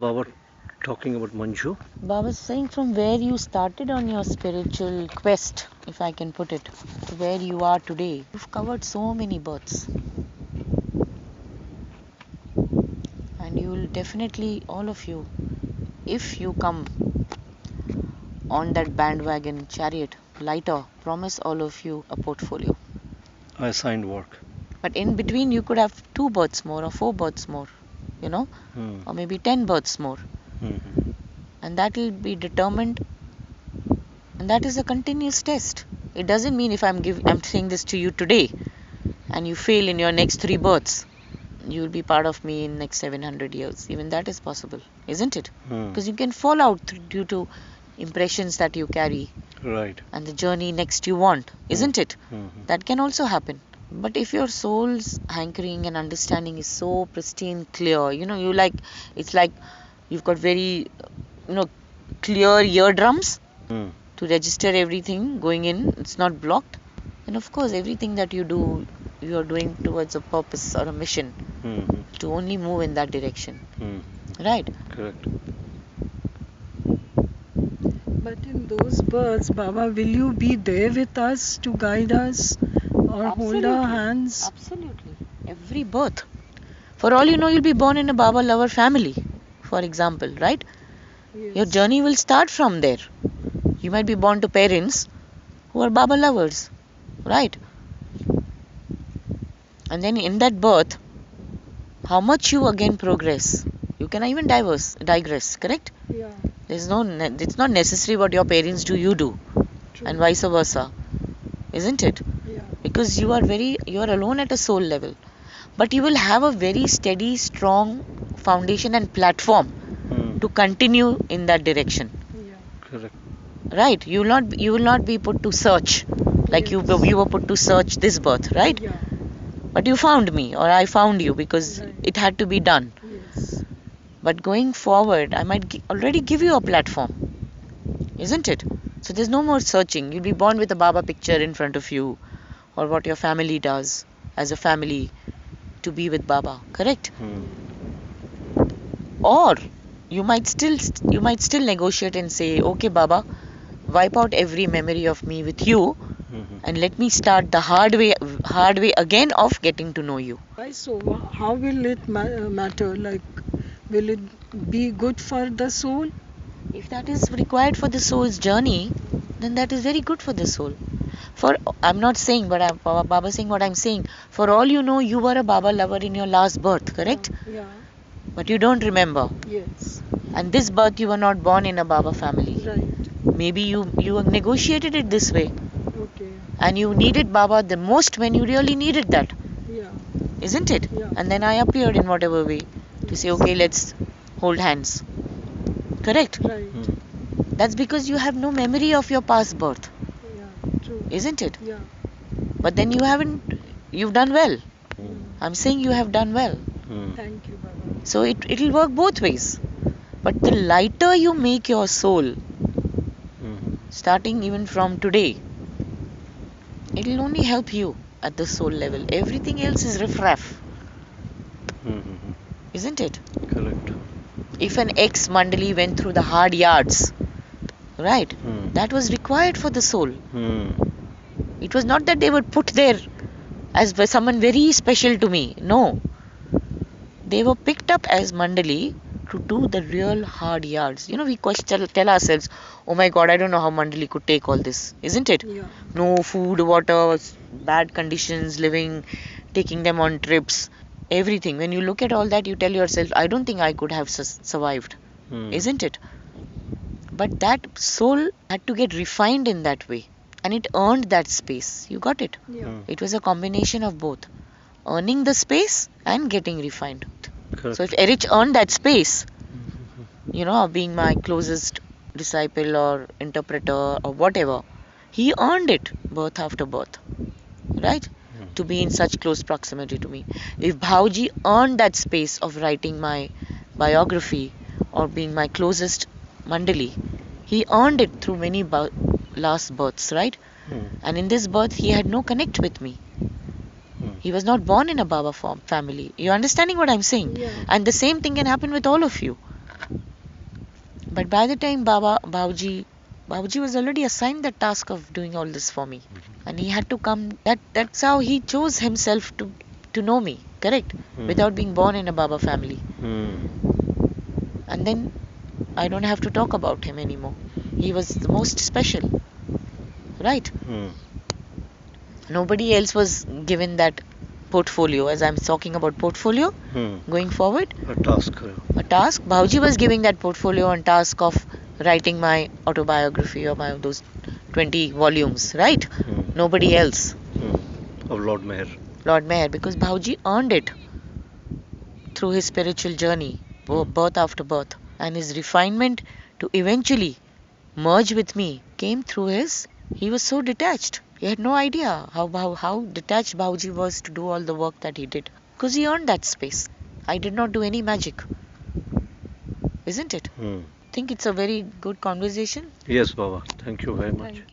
Baba talking about Manju. Baba's saying from where you started on your spiritual quest, if I can put it, to where you are today, you've covered so many births. And you will definitely, all of you, if you come on that bandwagon chariot, lighter, promise all of you a portfolio. I assigned work. But in between, you could have 2 births more or 4 births more, or maybe 10 births more. Mm-hmm. And that will be determined, and that is a continuous test. It doesn't mean if I'm saying this to you today and you fail in your next 3 births, you will be part of me in next 700 years. Even that is possible, isn't it? Because you can fall out due to impressions that you carry, right, and the journey next you want, isn't it? That can also happen. But if your soul's hankering and understanding is so pristine, clear, it's like you've got very, clear eardrums to register everything going in, it's not blocked. And of course, everything that you do, you are doing towards a purpose or a mission to only move in that direction. Right? Correct. But in those births, Baba, will you be there with us to guide us or hold our hands? Absolutely. Every birth. For all you know, you'll be born in a Baba lover family, for example, right? Yes. Your journey will start from there. You might be born to parents who are Baba lovers, right? And then in that birth, how much you again progress. You can even digress, correct? Yeah. It's not necessary what your parents do, you do. True. And vice versa, isn't it? Yeah. Because you are alone at a soul level, but you will have a very steady, strong foundation and platform to continue in that direction. Yeah. Correct. Right? You will not be put to search like Yes. you were put to search this birth, right? Yeah. But you found me, or I found you, because Right. it had to be done. Yes. But going forward, I might already give you a platform, isn't it? So there's no more searching. You'll be born with a Baba picture in front of you, or what your family does as a family to be with Baba, correct? Or you might still negotiate and say, okay, Baba, wipe out every memory of me with you, and let me start the hard way again of getting to know you. Why so? How will it matter? Like, will it be good for the soul? If that is required for the soul's journey, then that is very good for the soul. I'm not saying, but Baba saying what I'm saying. For all you know, you were a Baba lover in your last birth, correct? Yeah. But you don't remember. Yes. And this birth, you were not born in a Baba family. Right. Maybe you negotiated it this way, Okay. and you needed Baba the most when you really needed that, Yeah. isn't it? Yeah. And then I appeared in whatever way to say, okay, let's hold hands. Correct? Right. That's because you have no memory of your past birth, Yeah. True. isn't it? Yeah. But then you've done well. I'm saying you have done well. Thank you, Baba. So it'll work both ways. But the lighter you make your soul, starting even from today, it'll only help you at the soul level. Everything else is riffraff, isn't it? Correct. If an ex-Mandali went through the hard yards, right, that was required for the soul. It was not that they were put there as someone very special to me. No. They were picked up as Mandali to do the real hard yards. We tell ourselves, oh my God, I don't know how Mandali could take all this, isn't it? Yeah. No food, water, bad conditions, living, taking them on trips, everything. When you look at all that, you tell yourself, I don't think I could have survived, isn't it? But that soul had to get refined in that way, and it earned that space. You got it? Yeah. It was a combination of both, earning the space and getting refined. Correct. So if Erich earned that space, of being my closest disciple or interpreter or whatever, he earned it birth after birth, right? To be in such close proximity to me. If Bhauji earned that space of writing my biography or being my closest Mandali, he earned it through many last births, right? And in this birth, he had no connect with me. He was not born in a Baba family. You understanding what I'm saying? Yeah. And the same thing can happen with all of you. But by the time Babaji was already assigned the task of doing all this for me, and he had to come. That's how he chose himself to know me, correct? Without being born in a Baba family, and then I don't have to talk about him anymore. He was the most special, right? Nobody else was given that portfolio. As I'm talking about portfolio going forward, A task. a task. Bauji was giving that portfolio and task of writing my autobiography or those 20 volumes, right? Nobody else. Of Lord Mayor. Lord Mayor, because Bauji earned it through his spiritual journey, birth after birth, and his refinement to eventually merge with me came through he was so detached. He had no idea how detached Bauji was to do all the work that he did, because he earned that space. I did not do any magic, isn't it? Think it's a very good conversation. Yes, Baba. Thank you very much. Thank you.